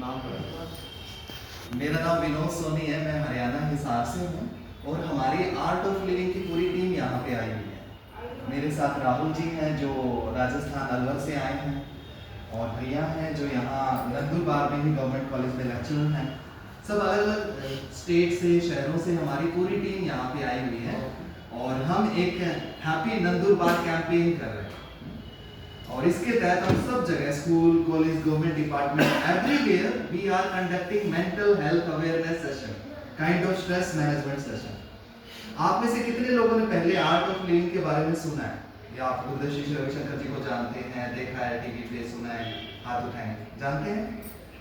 नाम बताओ। मेरा नाम विनोद सोनी है, मैं हरियाणा हिसार से हूँ और हमारी आर्ट ऑफ लिविंग की पूरी टीम यहाँ पे आई हुई है। मेरे साथ राहुल जी हैं जो राजस्थान अलवर से आए हैं और भैया हैं जो यहाँ नंदुरबार में ही गवर्नमेंट कॉलेज में लेक्चरर हैं। सब अलग अलग स्टेट से, शहरों से हमारी पूरी टीम यहाँ पे आई हुई है और हम एक हैप्पी नंदुरबार कैंपेन कर रहे हैं। और इसके तहत हम सब जगह school, college, government department, everywhere we are conducting mental health awareness session, kind of stress management session. आप में से कितने लोगों ने पहले आर्ट ऑफ लिविंग के बारे में सुना है, या आप दूरदर्शी श्री रविशंकर जी को जानते हैं, देखा है टीवी पे, सुना है, हाथ उठाएं, जानते हैं?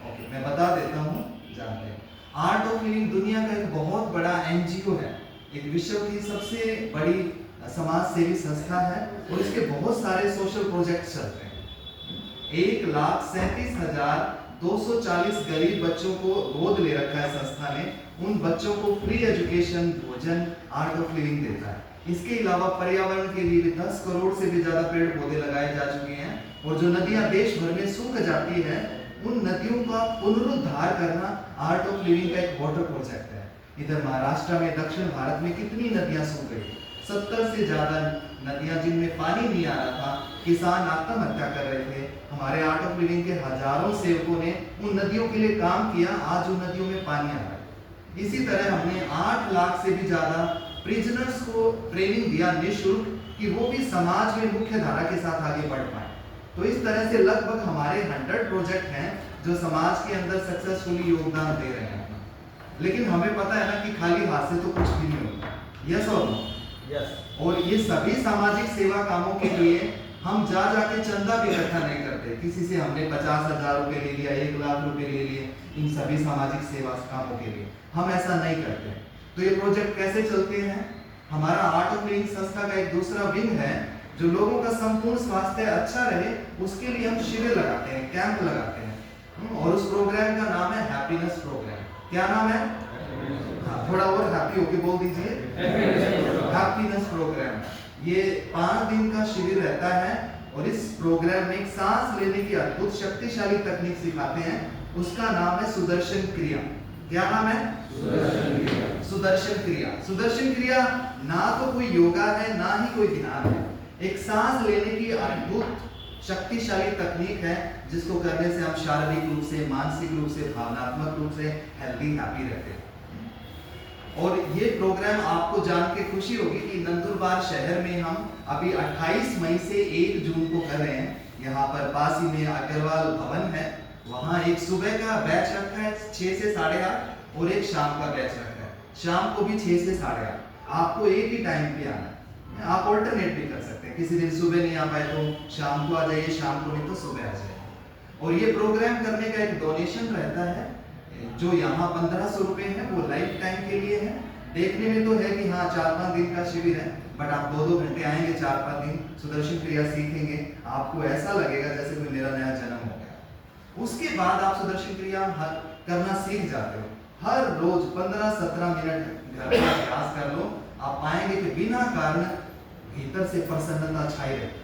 ओके, मैं बता देता हूँ, जानते हैं। आर्ट ऑफ लिविंग दुनिया का एक बहुत बड़ा एनजीओ है, एक विश्व की सबसे बड़ी समाज सेवी संस्था है और इसके बहुत सारे सोशल प्रोजेक्ट्स चलते हैं। 1,37,240 गरीब बच्चों को गोद ले रखा है संस्था ने। उन बच्चों को फ्री एजुकेशन, भोजन, आर्ट ऑफ लिविंग देता है। इसके अलावा पर्यावरण के लिए 10 करोड़ से भी ज्यादा पेड़ पौधे लगाए जा चुके हैं और जो नदियां देश भर में सूख जाती है उन नदियों का पुनरुद्धार करना आर्ट ऑफ लिविंग का एक वाटर प्रोजेक्ट है। इधर महाराष्ट्र में, दक्षिण भारत में कितनी नदियां सूख गई, 70 से ज्यादा नदियां जिनमें पानी नहीं आ रहा था, किसान आत्महत्या कर रहे थे। हमारे आर्ट ऑफ लिविंग के हजारों सेवकों ने उन नदियों के लिए काम किया, आज उन नदियों में पानी आ रहा है। इसी तरह हमने 8 लाख से भी ज्यादा प्रिजनर्स को ट्रेनिंग दिया निःशुल्क कि वो भी समाज में मुख्य धारा के साथ आगे बढ़ पाए। तो इस तरह से लगभग हमारे 100 प्रोजेक्ट हैं जो समाज के अंदर सक्सेसफुली योगदान दे रहे हैं। लेकिन हमें पता है ना कि खाली हाथ से तो कुछ भी नहीं होता, यस और नो? यस। और ये सभी सामाजिक सेवा कामों के लिए हम जा जाके चंदा भी इकट्ठा नहीं करते। किसी से हमने 50,000 रुपए ले लिया, 1 लाख रुपए ले लिए इन सभी सामाजिक सेवा कामों के लिए, हम ऐसा नहीं करते। तो ये प्रोजेक्ट कैसे चलते हैं? हमारा आर्ट ऑफ लिविंग संस्था का एक दूसरा विंग है जो लोगों का संपूर्ण स्वास्थ्य अच्छा रहे उसके लिए हम शिविर लगाते हैं, कैंप लगाते हैं और उस प्रोग्राम का नाम है हैप्पीनेस प्रोग्राम। क्या नाम है? हाँ, थोड़ा और हैप्पी होके बोल दीजिए, हैप्पीनेस प्रोग्राम। ये 5 दिन का शिविर रहता है और इस प्रोग्राम में एक सांस लेने की अद्भुत शक्तिशाली तकनीक सिखाते हैं। उसका नाम है सुदर्शन क्रिया। क्या नाम है? सुदर्शन क्रिया। सुदर्शन क्रिया ना तो कोई योगा है ना ही कोई ध्यान है, एक सांस लेने की अद्भुत शक्तिशाली तकनीक है जिसको करने से हम शारीरिक रूप से, मानसिक रूप से, भावनात्मक रूप से हेल्दी, हैप्पी रहते हैं। और ये प्रोग्राम आपको जान के खुशी होगी कि नंदुरबार शहर में हम अभी 28 मई से 1 जून को कर रहे हैं। यहाँ पर पास ही में अग्रवाल भवन है, वहाँ एक सुबह का बैच रखा है 6 से 8:30 और एक शाम का बैच रखा है, शाम को भी 6 से 8:30। आपको एक ही टाइम पे आना है, आप ऑल्टरनेट भी कर सकते हैं। किसी दिन सुबह नहीं आ पाए तो शाम को आ जाइए, शाम को नहीं तो सुबह आ जाइए। और ये प्रोग्राम करने का एक डोनेशन रहता है जो यहाँ 1500 रुपए है, वो लाइफ टाइम के लिए है। देखने में तो है कि हाँ 4-5 दिन का शिविर है, बट आप 2-2 घंटे आएंगे, 4-5 दिन सुदर्शन क्रिया सीखेंगे, आपको ऐसा लगेगा जैसे कोई मेरा नया जन्म हो गया। उसके बाद आप सुदर्शन क्रिया करना सीख जाते हो। हर रोज 15-17 मिनट घर का अभ्यास कर लो, आप पाएंगे कि बिना कारण भीतर से प्रसन्नता छाई रहती।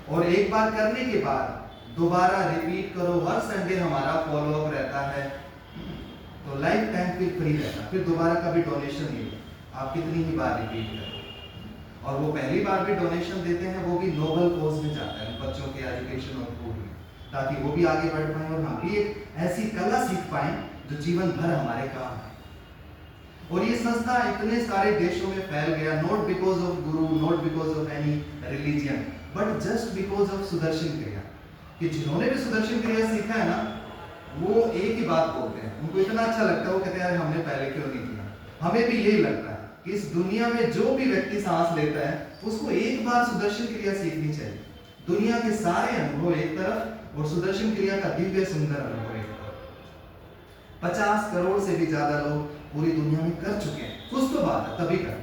और एक बार करने के बाद दोबारा रिपीट करो। हर संडे हमारा फॉलो अप रहता है, तो लाइफ टाइम फिर फ्री रहता है, फिर दोबारा कभी डोनेशन नहीं होता, आप कितनी ही बार रिपीट करो। और वो पहली बार भी डोनेशन देते हैं, वो भी नोबल कोज में जाता है, बच्चों के एजुकेशन और फूड में, ताकि वो भी आगे बढ़ पाए और हम भी एक ऐसी कला सीख पाए जो जीवन भर हमारे काम है। और ये संस्था इतने सारे देशों में फैल गया, not because of Guru, not because of any religion, but just because of Sudarshan क्रिया। कि जिन्होंने भी सुदर्शन क्रिया सीखा है ना, वो एक ही बात बोलते हैं, उनको इतना अच्छा लगता है, वो कहते हैं हमने पहले क्यों नहीं किया। हमें भी यही लगता है कि इस दुनिया में जो भी व्यक्ति सांस लेता है उसको एक बार सुदर्शन क्रिया सीखनी चाहिए। दुनिया के सारे अनुभव एक तरफ और सुदर्शन क्रिया का दिव्य सुंदर अनुभव एक तरफ। 50 करोड़ से भी ज्यादा लोग पूरी दुनिया में कर चुके हैं, कुछ तो बात है तभी कर।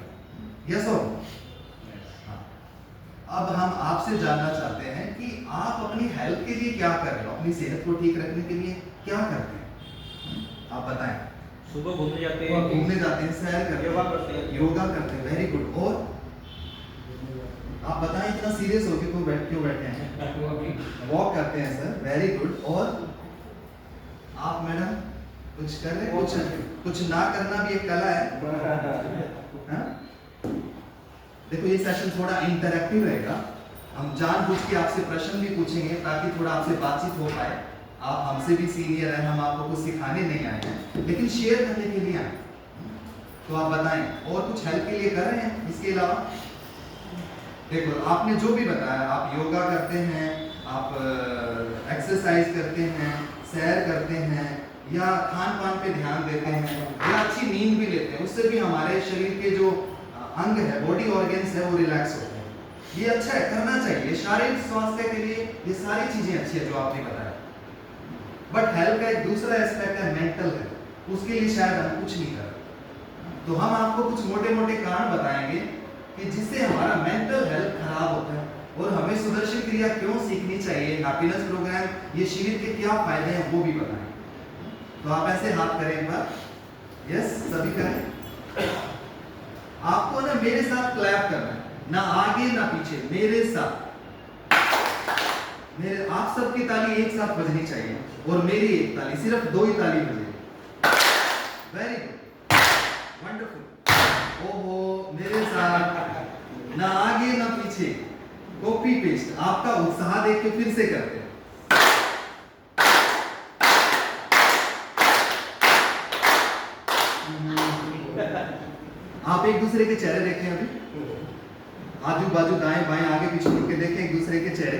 यस और अब हम आपसे जानना चाहते हैं कि आप अपनी हेल्थ के लिए क्या कर रहे हो, अपनी सेहत को ठीक रखने के लिए क्या करते हैं, आप बताएं। सुबह घूमने जाते हैं, सैर करते हैं, योगा करते हैं, वेरी गुड। और आप बताएं, इतना सीरियस होके क्यों बैठे हैं? वॉक करते हैं सर, वेरी गुड। और कुछ कर रहे हैं, कुछ ना करना भी एक कला है। हाँ? देखो ये सेशन थोड़ा इंटरैक्टिव रहेगा। हम जानबूझ के आपसे प्रश्न भी पूछेंगे ताकि थोड़ा आपसे बातचीत हो पाए। आप हमसे भी सीनियर हैं, हम आपको कुछ सिखाने नहीं आए हैं, लेकिन शेयर करने के लिए आए। तो आप बताएं और कुछ हेल्प के लिए कर रहे हैं इसके अलावा? देखो आपने जो भी बताया, आप योगा करते हैं, आप एक्सरसाइज करते हैं, सैर करते हैं, या खान पान पे ध्यान देते हैं, या अच्छी नींद भी लेते हैं, उससे भी हमारे शरीर के जो अंग है, बॉडी ऑर्गन्स है, वो रिलैक्स होते हैं। ये अच्छा है, करना चाहिए। शारीरिक स्वास्थ्य के लिए ये सारी चीजें अच्छी है जो आपने बताया। बट हेल्थ का एक दूसरा एस्पेक्ट है मेंटल हेल्थ, उसके लिए शायद हम कुछ नहीं कर रहे। तो हम आपको कुछ मोटे मोटे कारण बताएंगे कि जिससे हमारा मेंटल हेल्थ खराब होता है, और हमें सुदर्शन क्रिया क्यों सीखनी चाहिए, हैप्पीनेस प्रोग्राम, ये शिविर के क्या फायदे हैं वो भी बताएंगे। तो आप ऐसे हाथ करें एक बार, यस सभी करें। आपको ना मेरे साथ क्लैप करना है, ना आगे ना पीछे, मेरे साथ। मेरे आप सबकी ताली एक साथ बजनी चाहिए और मेरी एक ताली, सिर्फ 2 ही ताली बजेगी। Very good, wonderful. ओहो, मेरे साथ, ना आगे ना पीछे, कॉपी पेस्ट। आपका उत्साह देख के फिर से करते हैं। आप एक दूसरे के चेहरे देखें, अभी आजू बाजू दाएं बाएं आगे पीछे मुड़ के देखें एक दूसरे के चेहरे।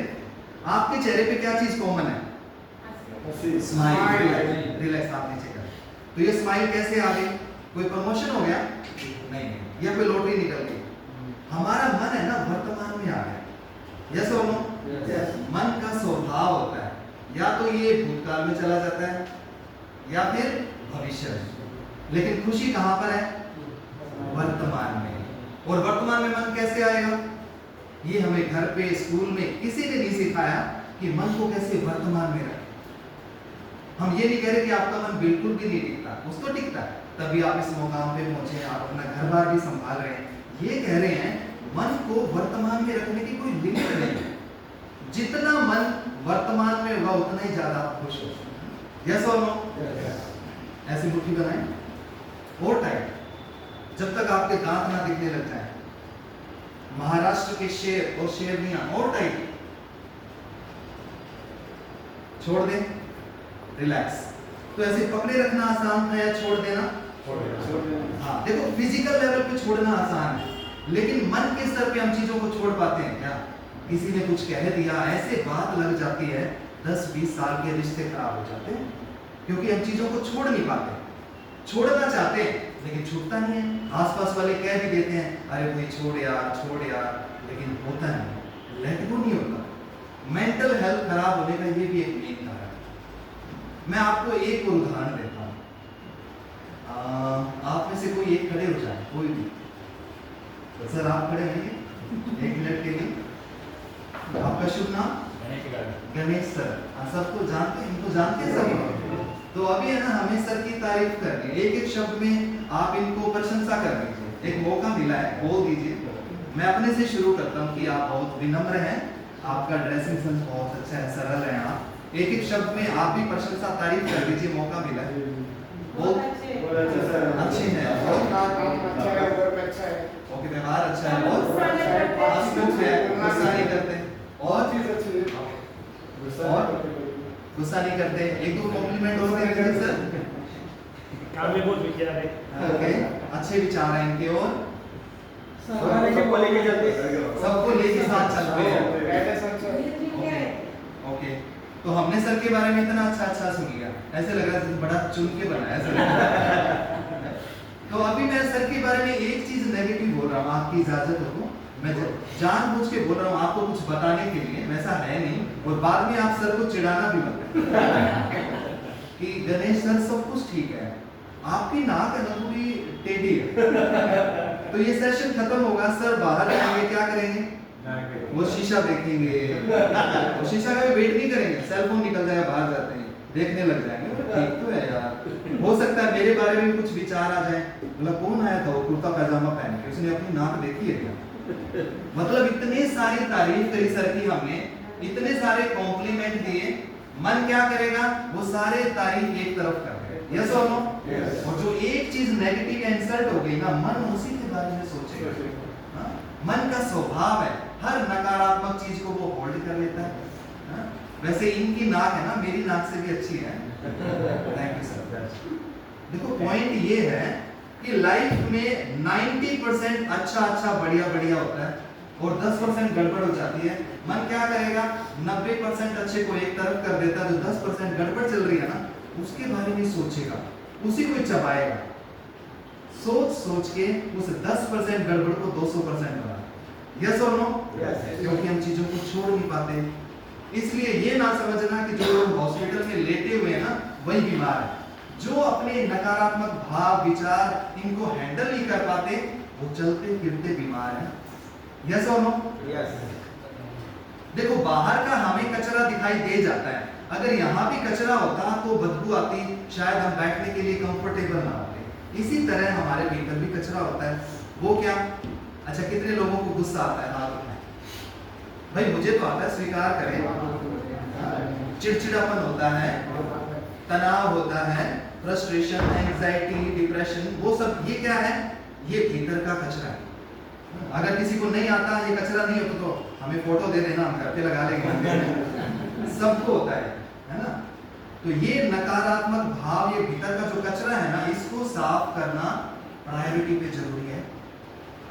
आपके चेहरे पे क्या चीज कॉमन है? स्माइल। रिलैक्स, आप नीचे करें। तो ये स्माइल कैसे आ गई? कोई प्रमोशन हो गया? नहीं, या कोई लॉटरी निकल गई? हमारा मन है ना वर्तमान में आ गया। यस और नो? मन का स्वभाव होता है, या तो ये भूतकाल में चला जाता है या फिर भविष्य में। लेकिन खुशी कहां पर है? वर्तमान में। और वर्तमान में मन कैसे आएगा? ये हमें घर पे, स्कूल में किसी ने नहीं सिखाया कि मन को कैसे वर्तमान में रखें। हम ये नहीं कह रहे कि आपका मन बिल्कुल भी नहीं टिकता, कुछ तो टिकता है, तभी आप इस मुकाम पे पहुंचे, आप अपना घर बार भी संभाल रहे हैं। ये कह रहे हैं मन को वर्तमान में रखने की कोई लिमिट नहीं है। जितना मन वर्तमान में होगा उतना ही ज्यादा आप खुश हो। यस और नो? ऐसी मुट्ठी बनाएं और टाइट, जब तक आपके दांत ना दिखने लग जाए। महाराष्ट्र के शेर और शेरनियां, और टाइट, छोड़ दें, रिलैक्स। तो ऐसे पकड़े रखना आसान है या छोड़ देना? हाँ, देखो फिजिकल लेवल पे छोड़ना आसान है, लेकिन मन के स्तर पे हम चीजों को छोड़ पाते हैं क्या? किसी ने कुछ कह दिया, ऐसे बात लग जाती है, 10-20 साल के रिश्ते खराब हो जाते हैं, क्योंकि हम चीजों को छोड़ नहीं पाते। छोड़ना चाहते हैं लेकिन छूटता नहीं है। आसपास वाले कह भी देते हैं, अरे भाई छोड़ यार, लेकिन होता नहीं, लेट गो नहीं होता। मेंटल हेल्थ खराब होने का ये भी एक मेन कारण है। मैं आपको एक और उदाहरण देता हूँ। आप में से कोई एक खड़े हो जाए, कोई भी। तो सर आप खड़े होंगे 1 मिनट के लिए। आपका शुभ नाम? गणेश सर। सबको जानते हैं, इनको जानते हैं सभी। तो अभी है ना, हमें सर की तारीफ करनी है, एक एक शब्द में आप इनको प्रशंसा कर दीजिए। एक मौका मिला है, बोल दीजिए। मैं अपने से शुरू करता हूँ कि आप बहुत विनम्र हैं, आपका ड्रेसिंग सेंस बहुत अच्छा है, सरल है आप। एक एक शब्द में आप भी प्रशंसा तारीफ कर दीजिए, मौका मिला है। बहुत अच्छे हैं, ओके, व्यवहार अच्छा है, बहुत हंसमुख है, गुस्सा नहीं करते, और गुस्सा नहीं करते। 1-2 कॉम्प्लीमेंट और देंगे सर? काम में बहुत विचार है। ओके, अच्छे विचार हैं इनके, और सबको लेके चलते, सबको लेके साथ चलते हैं। ओके, तो हमने सर के बारे में इतना अच्छा सुन लिया, ऐसे लगा बड़ा चुन के बनाया सर। तो अभी मैं सर के बारे में एक चीज नेगेटिव बोल रहा हूँ, आपकी इजाजत हो तो। मैं जानबूझ के बोल रहा हूँ आपको कुछ बताने के लिए, वैसा है नहीं, और बाद में आप सर को चिढ़ाना भी मत कि गणेश सर सब कुछ ठीक है, आपकी नाक है ना थोड़ी टेढ़ी है। तो ये सेशन खत्म होगा, सर बाहर जाएंगे, क्या करेंगे? वो शीशा देखेंगे, वो शीशा का भी वेट नहीं करेंगे, सेलफोन निकल जाएगा, बाहर जाते हैं, देखने लग जाएंगे, ठीक तो है यार। हो सकता है मेरे बारे में कुछ विचार आ जाए, मतलब कौन आया था वो कुर्ता पैजामा पहन के, उसने अपनी नाक देखी है क्या? मतलब इतने सारी तारीफ करी सर की हमने, इतने सारे कॉम्प्लीमेंट दिए, मन क्या करेगा, वो सारे तारीफ एक तरफ कर देगा, यस और नो। और जो एक चीज नेगेटिव या इंसल्ट हो गई ना, मन उसी के बारे में सोचेगा। हाँ? मन का स्वभाव है हर नकारात्मक चीज को वो होल्ड कर लेता है। हाँ? वैसे इनकी नाक है ना, मेरी नाक से भी अच्छी है। Thank you sir. देखो पॉइंट ये है कि लाइफ में 90% अच्छा बढ़िया होता है और 10% गड़बड़ हो जाती है। मन क्या करेगा, 90% अच्छे को एक तरफ कर देता है, जो 10% गड़बड़ चल रही है ना, उसके बारे में सोचेगा, उसी को चबाएगा, सोच के उस 10% गड़बड़ को 200% बना। यस और नो? क्योंकि हम चीजों को छोड़ नहीं पाते। इसलिए ये ना समझना कि जो लोग हॉस्पिटल में लेटे हुए हैं ना, वही बीमार है। जो अपने नकारात्मक भाव विचार इनको हैंडल नहीं कर पाते, वो चलते फिरते बीमार हैं। यस और नो? देखो बाहर का हमें कचरा दिखाई दे जाता है, अगर यहाँ भी कचरा होता तो बदबू आती, शायद हम बैठने के लिए कंफर्टेबल ना होते। इसी तरह हमारे भीतर भी कचरा होता है। वो क्या? अच्छा, कितने लोगों को गुस्सा आता है? हाथ उठाएं। भाई मुझे तो आता है, स्वीकार करें। चिड़चिड़ापन होता है, तनाव होता है, फ्रस्ट्रेशन, एंजाइटी, डिप्रेशन, वो सब ये क्या है? ये भीतर का कचरा है। अगर किसी को नहीं आता, ये कचरा नहीं होता तो हमें फोटो दे देना, हम घर पे लगा लेंगे। सबको होता है ना? तो ये नकारात्मक भाव, ये भीतर का जो कचरा है ना, इसको साफ करना प्रायोरिटी पे जरूरी है।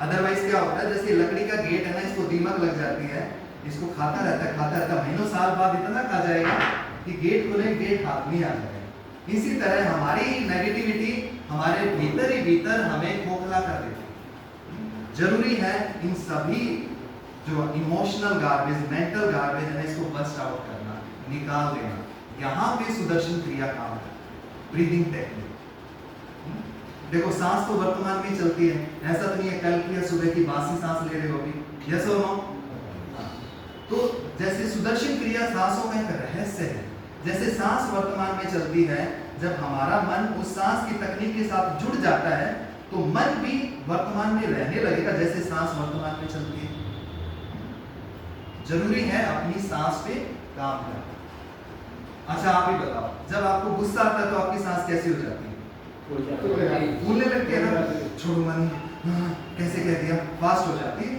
अदरवाइज क्या होता है, जैसे लकड़ी का गेट है ना, इसको दीमक लग जाती है, इसको खाता रहता महीनों साल बाद इतना खा जाएगा कि गेट खोले, गेट हाथ में आ जाएगा। इसी तरह हमारी नेगेटिविटी हमारे भीतर ही भीतर हमें खोखला कर देती है। जरूरी है इन सभी जो इमोशनल गार्बेज, मेंटल गार्बेज है ना, इसको बस्ट आउट करना, निकाल देना। यहाँ पे सुदर्शन क्रिया काम है, ब्रीदिंग टेक्निक। देखो सांस तो वर्तमान में चलती है, ऐसा तो नहीं है कल की या सुबह की बासी सांस ले रहे हो अभी। यस और नो? तो जैसे सुदर्शन क्रिया सांसों का एक रहस्य है। जैसे सांस वर्तमान में चलती है, जब हमारा मन उस सांस की तकनीक के साथ जुड़ जाता है तो मन भी वर्तमान में रहने लगेगा, जैसे सांस वर्तमान में चलती है। जरूरी है अपनी सांस पे काम करना। अच्छा आप ही बताओ, जब आपको गुस्सा आता है तो आपकी सांस कैसी हो जाती है? फूलने लगती है ना, छोड़ो मन, कैसे कह दिया, फास्ट हो जाती है।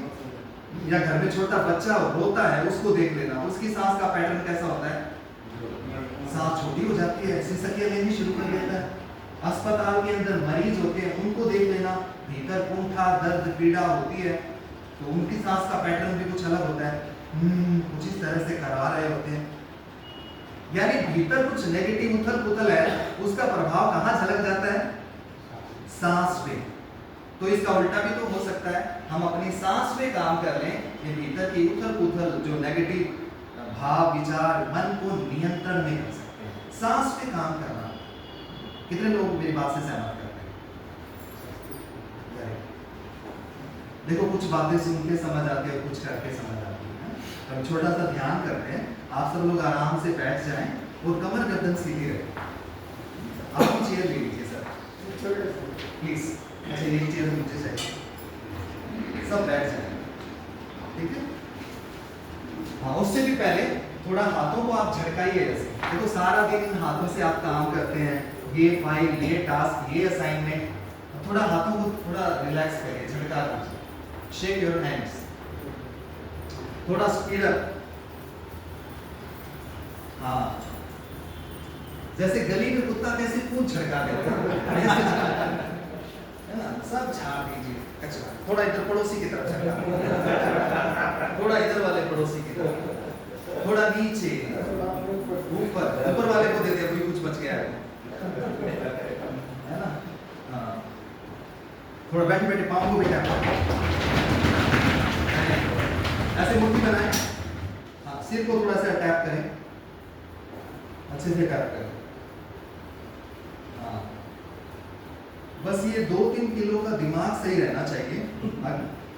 या घर में छोटा बच्चा रोता है, उसको देख लेना, उसकी सांस का पैटर्न कैसा होता है? सांस छोटी हो जाती है, सिसकियां लेनी शुरू कर देता है। अस्पताल के अंदर मरीज होते हैं, उनको देख लेना, भीतर कुंठा, दर्द, पीड़ा होती है, तो उनकी सांस का पैटर्न भी कुछ अलग होता है, कुछ इस तरह से करवा रहे होते हैं। यानी भीतर कुछ नेगेटिव उथल पुथल है, उसका प्रभाव कहाँ झलक जाता है? सांस पे। तो इसका उल्टा भी तो हो सकता है, हम अपनी सांस पे काम कर लें, ये भीतर की उथल पुथल जो नेगेटिव भाव विचार मन को नियंत्रण में कर सकते हैं। सांस पे काम करना। कितने लोग मेरी बात से सहमत करते हैं? देखो कुछ बातें सुन के समझ आती है, कुछ करके समझ आती है। हम छोटा सा ध्यान करते हैं, आप सब लोग आराम से बैठ जाएं और कमर गर्दन सीधी रहे। आप चेयर ले लीजिए सर प्लीज। अच्छा एक चेयर मुझे चाहिए, सब बैठ जाए, ठीक है? हाँ, उससे भी पहले थोड़ा हाथों को आप झटकाइए। जैसे देखो सारा दिन इन हाथों से आप काम करते हैं, ये फाइल, ये टास्क, ये असाइनमेंट, थोड़ा हाथों को थोड़ा रिलैक्स करिए, झटका दीजिए। शेक योर हैंड्स, थोड़ा स्पीड अप। हाँ, जैसे गली में कुत्ता कैसे पूंछ झटका देता है ना, सब झाड़ दीजिए कचरा। थोड़ा इधर पड़ोसी की तरफ झटका, थोड़ा इधर वाले पड़ोसी की तरफ, थोड़ा नीचे, ऊपर वाले को दे दिया, कोई कुछ बच गया है ना। हाँ, थोड़ा बैठे बैठे पाँव को बिठा, ऐसे मुट्ठी बनाए। हाँ, सिर को थोड़ा सा टैप करें, अच्छे से टैप करें। हाँ, बस ये 2-3 किलो का दिमाग सही रहना चाहिए।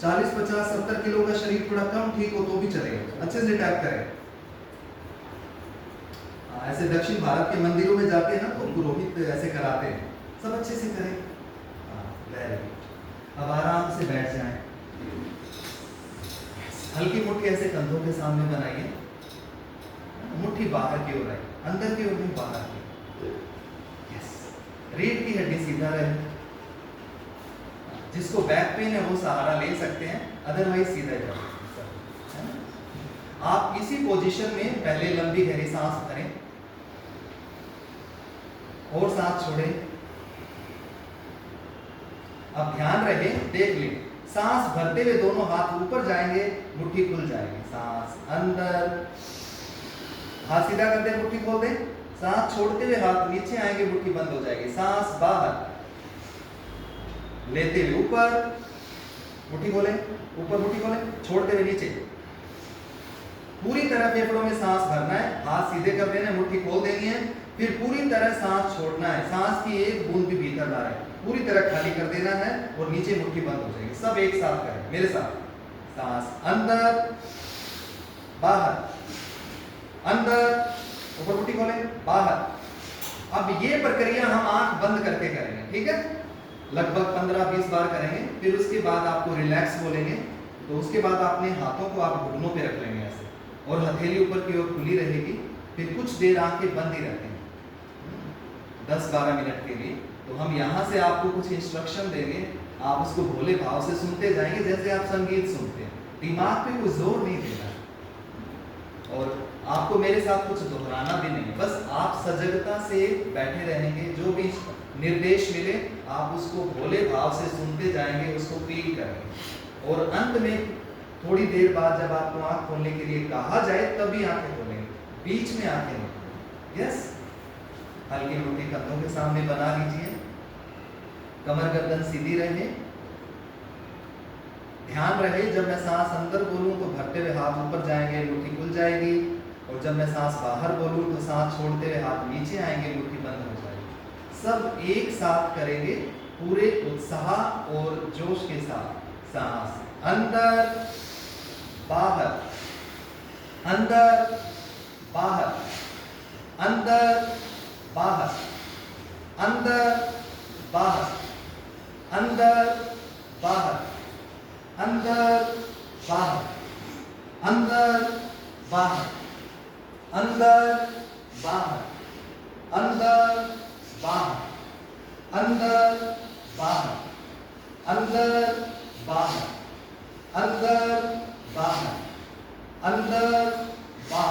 40, 50, 70 किलो का शरीर थोड़ा कम ठीक हो तो भी चलेगा। अच्छे से टैप करें। ऐसे दक्षिण भारत के मंदिरों में जाते हैं ना, तो पुरोहित ऐसे कराते हैं, सब अच्छे से करें। अब आराम से बैठ जाएं, हल्की मुट्ठी ऐसे कंधों के सामने बनाइए। मुट्ठी बाहर की ओर आए, अंदर की ओर नहीं, बाहर की। यस, रीढ़ की हड्डी सीधा रहे। जिसको बैक पेन है वो सहारा ले सकते हैं, अदरवाइज सीधा ही जाओ। है ना? आप इसी पोजीशन में पहले लंबी गहरी सांस भरें और सांस छोड़ें। अब ध्यान रहे, देख लें, सांस भरते हुए दोनों हाथ ऊपर जाएंगे, मुट्ठी खुल जाएगी। सांस अंदर, हाथ सीधा कर दे, मुट्ठी खोल दे। सांस छोड़ते हुए हाथ नीचे आएंगे, मुट्ठी बंद हो जाएगी। सांस बाहर लेते हुए ऊपर, मुट्ठी खोले, ऊपर मुट्ठी खोले, छोड़ते हुए नीचे। पूरी तरह फेफड़ों में सांस भरना है, हाथ सीधे कर देना है, मुट्ठी खोल देनी है, फिर पूरी तरह सांस छोड़ना है। सांस की एक बूंद भी भीतर ना रहे, पूरी तरह खाली कर देना है और नीचे मुट्ठी बंद हो जाएगी। सब एक साथ करें मेरे साथ। सांस अंदर, बाहर, अंदर, ऊपर मुट्ठी खोले, बाहर। अब ये प्रक्रिया हम आंख बंद करके करेंगे, ठीक है? लगभग 15-20 बार करेंगे। फिर उसके बाद आपको रिलैक्स बोलेंगे, तो उसके बाद अपने हाथों को आप घुटनों पे रख लेंगे ऐसे, और हथेली ऊपर की ओर खुली रहेगी। फिर कुछ देर आंखें बंद ही रखेंगे, 10-12 मिनट के लिए। तो हम यहाँ से आपको कुछ इंस्ट्रक्शन देंगे, आप उसको भोले भाव से सुनते जाएंगे, जैसे आप संगीत सुनते हैं। दिमाग पे कोई जोर नहीं देना, और आपको मेरे साथ कुछ दोहराना भी नहीं, बस आप सजगता से बैठे रहेंगे। जो भी निर्देश मिले आप उसको भोले भाव से सुनते जाएंगे, उसको फील करेंगे, और अंत में थोड़ी देर बाद जब आपको आंख खोलने के लिए कहा जाए तभी आंखें खोलेंगे, बीच में आंखें नहीं खोलेंगे। यस, हल्की मुट्ठी कंधों के सामने बना लीजिए, कमर गर्दन सीधी रहे। ध्यान रहे, जब मैं सांस अंदर बोलूं तो भरते हुए हाथ ऊपर जाएंगे, मुट्ठी खुल जाएगी, और जब मैं सांस बाहर बोलूं तो सांस छोड़ते हुए हाथ नीचे आएंगे, मुट्ठी बंद हो जाएगी। सब एक साथ करेंगे, पूरे उत्साह और जोश के साथ। सांस अंदर, बाहर, अंदर, बाहर, अंदर, बाहर, अंदर, बाहर, अंदर, बाहर, अंदर, बाहर, अंदर, बाहर, अंदर, बाहर, अंदर, बाहर, अंदर, बाहर, अंदर, बाहर, अंदर, बाहर, अंदर, बाहर,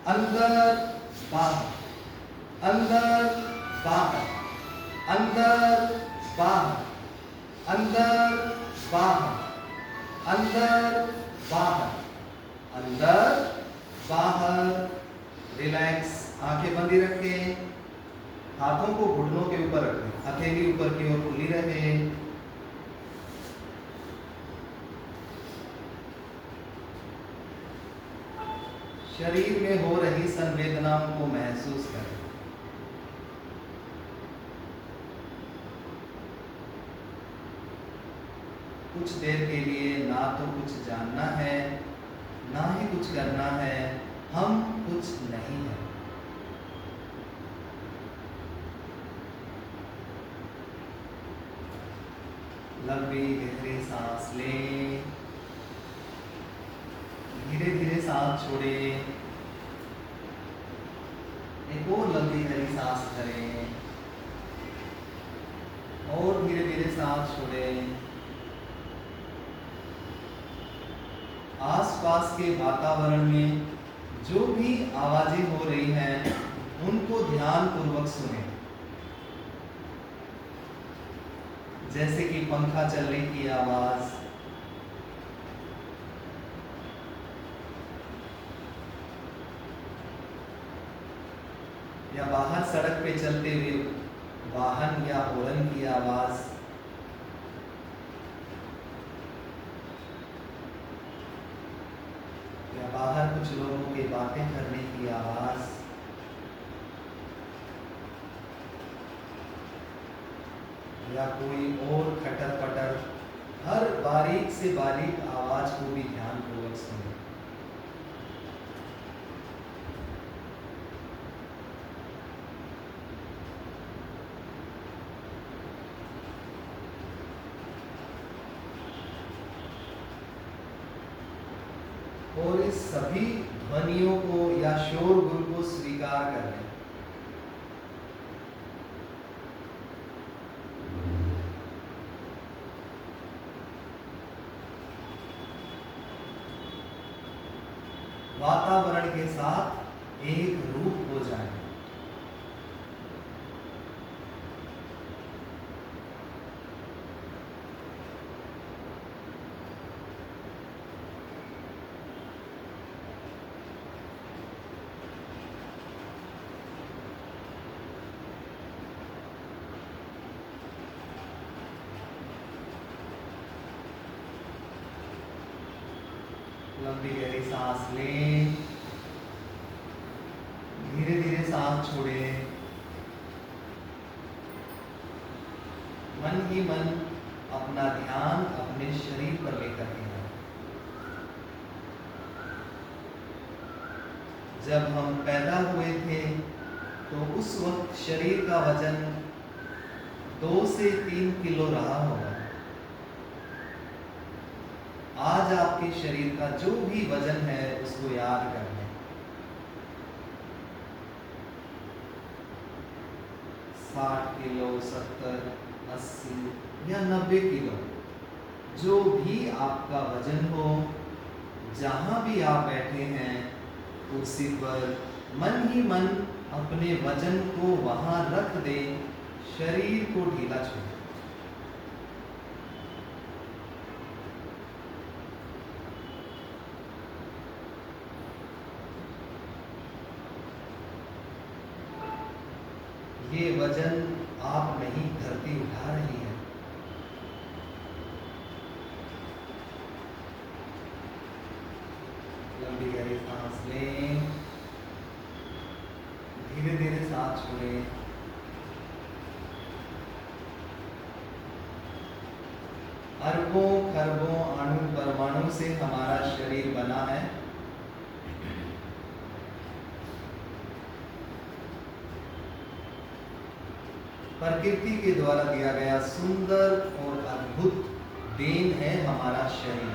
अंदर, बाहर, अंदर, बाहर, अंदर, बाहर, अंदर, बाहर, अंदर, बाहर, अंदर, बाहर। रिलैक्स, आंखें बंदी रखें, हाथों को घुटनों के ऊपर रखें, हथेली ऊपर की ओर खुली रहे। शरीर में हो रही संवेदनाओं को महसूस करें। कुछ देर के लिए ना तो कुछ जानना है, ना ही कुछ करना है, हम कुछ नहीं है। लंबी गहरी सांस लें, धीरे धीरे सांस छोड़ें, एक और लंबी गहरी सांस करें, और धीरे धीरे सांस छोड़ें। आसपास के वातावरण में जो भी आवाजें हो रही हैं उनको ध्यान पूर्वक सुनें, जैसे कि पंखा चलने की आवाज, या बाहर सड़क पे चलते हुए वाहन या हॉर्न की आवाज, या बाहर कुछ लोगों के बातें करने की आवाज, या कोई और खटर पटर, हर बारीक से बारीक आवाज को भी ध्यानपूर्वक सुनें। और इस सभी ध्वनियों को या शोरगुल को स्वीकार कर लें। वातावरण के साथ एक रूप हो जाए। लंबी गहरी सांस लें, धीरे धीरे सांस छोड़ें। मन ही मन अपना ध्यान अपने शरीर पर लेकर के आए। जब हम पैदा हुए थे तो उस वक्त शरीर का वजन 2 से 3 किलो रहा होगा। आज आपके शरीर का जो भी वजन है उसको याद कर लें। 60 किलो, 70, 80 या 90 किलो, जो भी आपका वजन हो, जहां भी आप बैठे हैं कुर्सी पर, मन ही मन अपने वजन को वहां रख दें, शरीर को ढीला छोड़ें। ये वजन आप नहीं, धरती उठा रही है। लंबी गहरी सांस लें, धीरे धीरे सांस छोड़ें। अरबों खरबों अणु परमाणु से हमारा शरीर बना है। प्रकृति के द्वारा दिया गया सुंदर और अद्भुत देन है हमारा शरीर।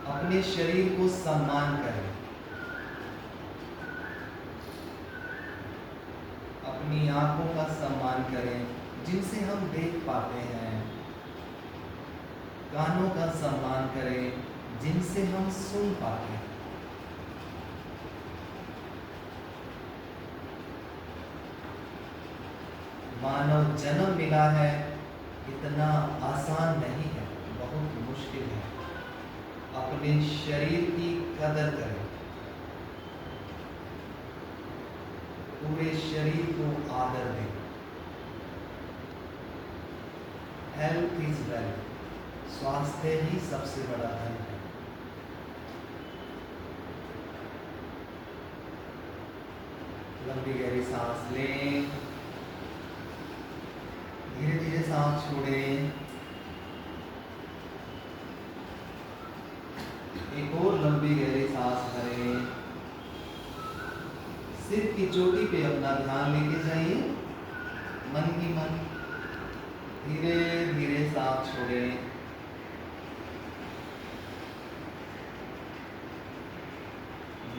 अपने शरीर को सम्मान करें, अपनी आंखों का सम्मान करें जिनसे हम देख पाते हैं, कानों का सम्मान करें जिनसे हम सुन पाते हैं। मानव जन्म मिला है, इतना आसान नहीं है, बहुत मुश्किल है। अपने शरीर की कदर करें, पूरे शरीर को आदर दें। हेल्थ इज वेल्थ, स्वास्थ्य ही सबसे बड़ा धन है। लंबी गहरी सांस लें, धीरे धीरे सांस छोड़ें। एक और लंबी गहरी सांस भरें। सिर की चोटी पे अपना ध्यान लेके जाइए, मन ही मन धीरे धीरे सांस छोड़ें।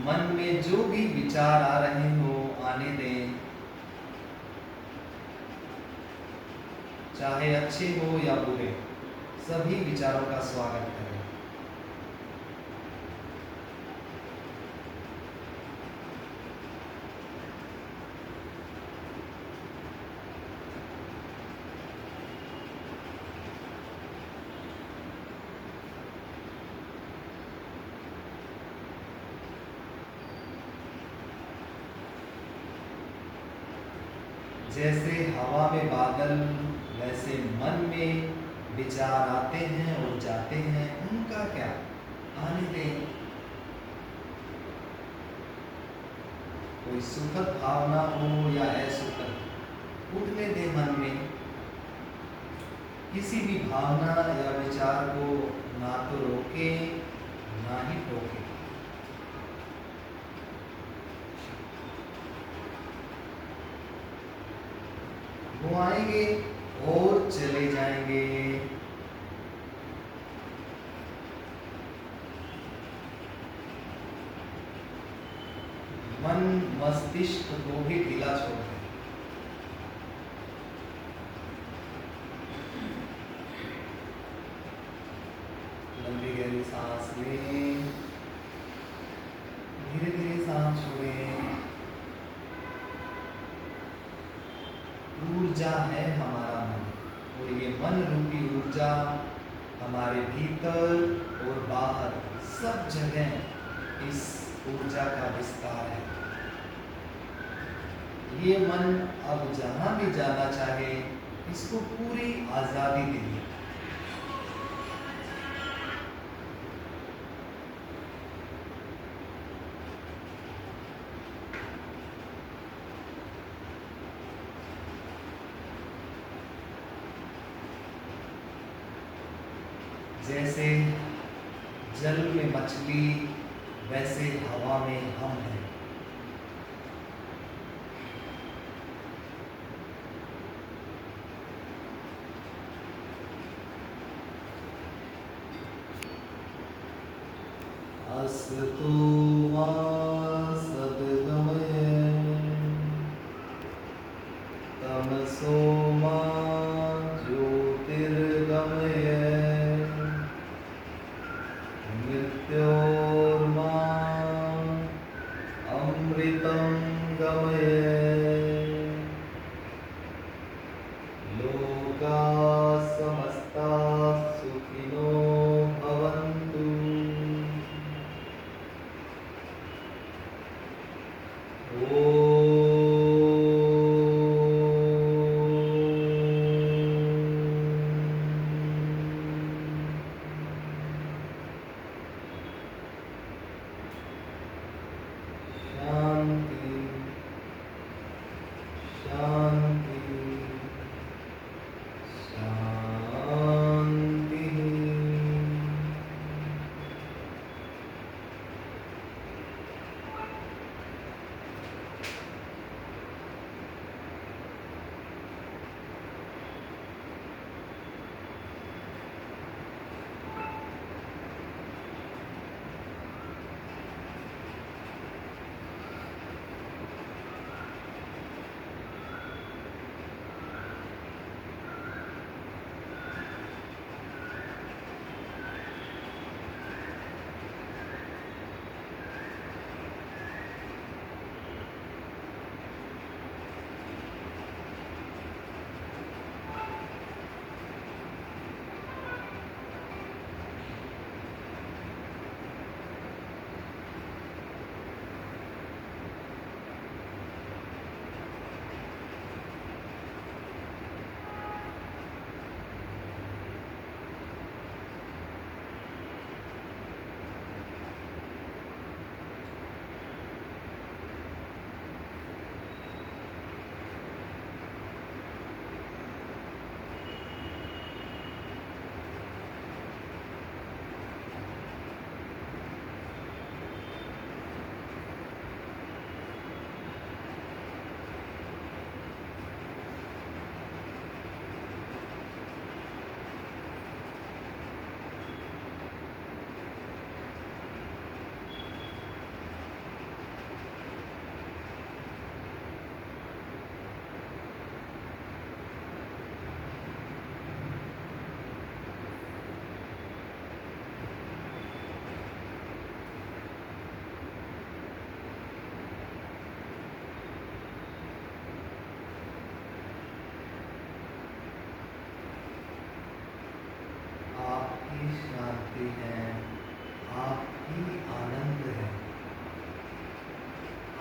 मन में जो भी विचार आ रहे हो आने दें, चाहे अच्छे हो या बुरे, सभी विचारों का स्वागत करें। जैसे हवा में बादल, वैसे मन में विचार आते हैं और जाते हैं, उनका क्या, आने दें। कोई सुखद भावना हो या असुखद, उठने दें मन में। किसी भी भावना या विचार को ना तो रोके ना ही टोके। वो आएंगे और चले जाएंगे। मन मस्तिष्क को भी ढीला छोड़ दें। लंबी गहरी सांस लें, धीरे धीरे सांस छोड़ें। ऊर्जा है हमारा मन, और ये मन रूपी ऊर्जा हमारे भीतर और बाहर सब जगह इस ऊर्जा का विस्तार है। ये मन अब जहां भी जाना चाहे इसको पूरी आजादी दीजिए। जैसे जल में मछली, वैसे हवा में हम हैं। अस्तु मा सद्गमय तमसो मा ज्योतिर्गमय मृत्योर्मा अमृतं गमय लोका समस्ता सुखिनो भवन्तु। शांति शांति शांति। शांति है, आपकी आनंद है,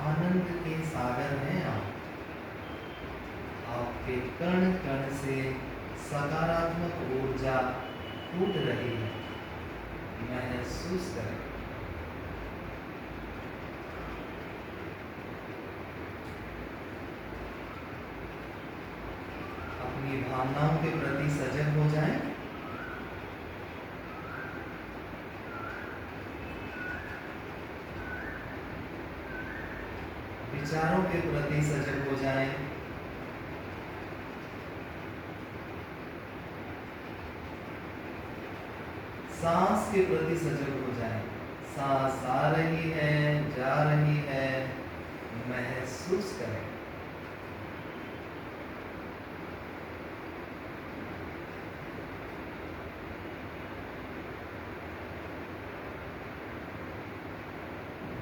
आनंद के सागर हैं आप। आपके कण कण से सकारात्मक ऊर्जा फूट रही है, महसूस करें। अपनी भावनाओं के प्रति सजग हो जाएं। विचारों के प्रति सजग हो जाएं। सांस के प्रति सजग हो जाएं। सांस आ रही है, जा रही है,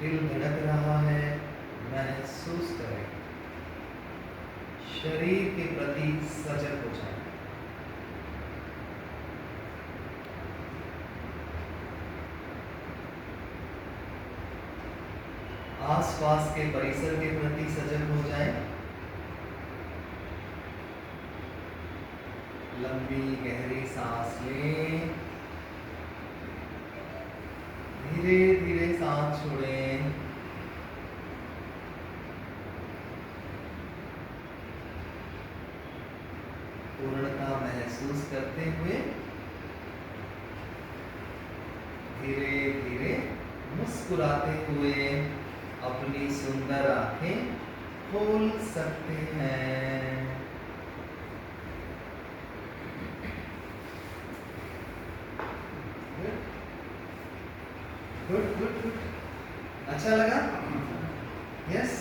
दिल धड़क रहा है, महसूस करें। शरीर के प्रति सजग हो जाए। आसपास के परिसर के प्रति सजग हो जाए। लंबी गहरी सांस लें, धीरे धीरे सांस छोड़ें। पूर्णता महसूस करते हुए धीरे धीरे मुस्कुराते हुए अपनी सुंदर आंखें खोल सकते हैं। Good good good. अच्छा लगा? यस।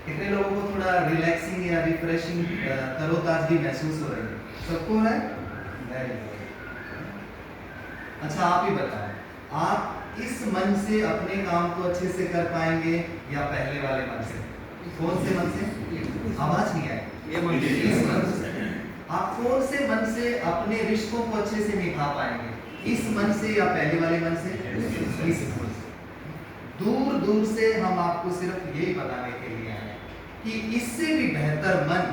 कितने लोगों को थोड़ा रिलैक्सिंग या रिफ्रेशिंग तरोताजगी महसूस हो रही है? सबको हो रहा है? Very good. अच्छा आप ही बताओ, आप इस मन से अपने काम को अच्छे से कर पाएंगे या पहले वाले मन से? कौन से मन से? आवाज नहीं आई। ये मन से। इस मन से। आप कौन से मन से अपने रिश्तों को अच्छे से निभा पाएंगे? इस मन से या पहले वाले मन से? इस मन से। दूर दूर से हम आपको सिर्फ यही बताने के लिए आए कि इससे भी बेहतर मन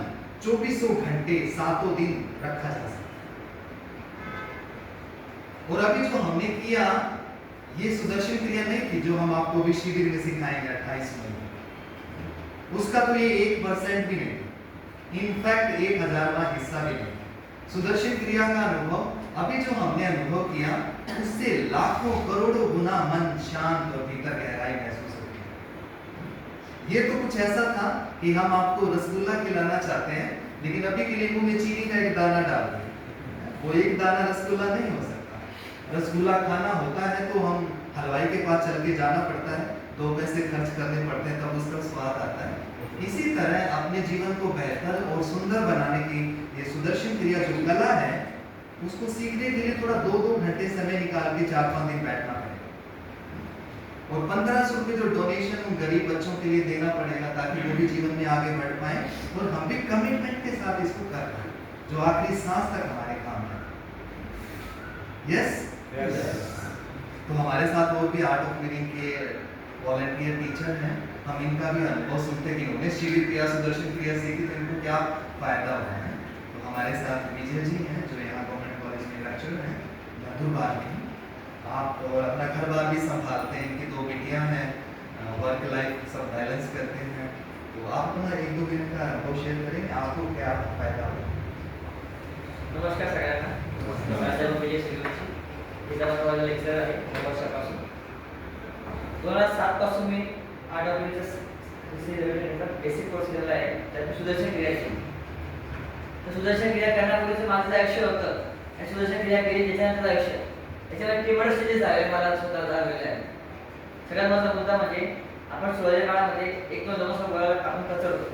24 घंटे 7 दिन रखा जा सकता है। और अभी जो हमने किया ये सुदर्शन क्रिया नहीं थी जो हम आपको भी शिविर में सिखाएंगे 28 मई। उसका तो ये 1% भी नहीं, इनफैक्ट 1000वां हिस्सा भी नहीं। सुदर्शन क्रिया का अनुभव अभी जो हमने अनुभव किया उससे लाखों करोड़ों गुना मन शांत और भीतर गहराई महसूस होती है। ये तो कुछ ऐसा था कि हम आपको रसगुल्ला खिलाना चाहते हैं, लेकिन अभी के लिए मुंह में चीनी का एक दाना डाल दें, वो एक दाना रसगुल्ला नहीं हो सकता। रसगुल्ला खाना होता है तो हम हलवाई के पास चल के जाना पड़ता है, 2 पैसे खर्च करने पड़ते हैं, तब उसका स्वाद आता है। इसी तरह अपने जीवन को बेहतर और सुंदर बनाने की ये सुदर्शन क्रिया जो कला है उसको सीखने के लिए थोड़ा 2-2 घंटे समय निकाल के 4-5 दिन बैठना पड़ेगा। और 1500 रुपये जो डोनेशन उन गरीब बच्चों के लिए देना पड़ेगा ताकि वो भी जीवन में आगे बढ़ पाए और हम भी कमिटमेंट के साथ इसको कर पाए जो आखिरी सांस तक हमारे काम है। यस? तो हमारे साथ और भी आर्ट ऑफ लिविंग के वॉलंटियर टीचर हैं, हम इनका भी अनुभव सुनते हैं कि उन्होंने शिविर क्रिया सुदर्शन क्रिया सीखी तो इनको क्या फायदा हुआ है। तो हमारे साथ विजय जी हैं जो यहाँ गवर्नमेंट कॉलेज में लेक्चरर हैं, मधुबार जी, आप और अपना घर बार भी संभालते हैं, इनकी 2 बेटियां हैं, वर्क लाइफ सब बैलेंस करते हैं। तो आप अपना 1-2 मिनट का अनुभव शेयर करें, आपको क्या फायदा हुआ? नमस्कार सगळ्यांना. माझं नाव विजय शिगवंशी. विधानसभा लेक्चर आहे 9 वर्षापासून. 2007 पासून मी आर्ट ऑफ लिविंगचा बेसिक कोर्स केलेला आहे. त्यात सुदर्शन क्रियाची. तर सुदर्शन क्रिया करण्यापूर्वीचं माझं आयुष्य होतं आणि सुदर्शन क्रिया केली त्याच्यानंतर आयुष्य. त्याच्यामध्ये केवळ स्टेजेस आले मला स्वतः झालेले आहे. सगळ्यात महत्त्वाचा मुद्दा म्हणजे आपण सुरुवातीच्या काळामध्ये 1-2 नमस्कार बोलायला आपण कचरतो.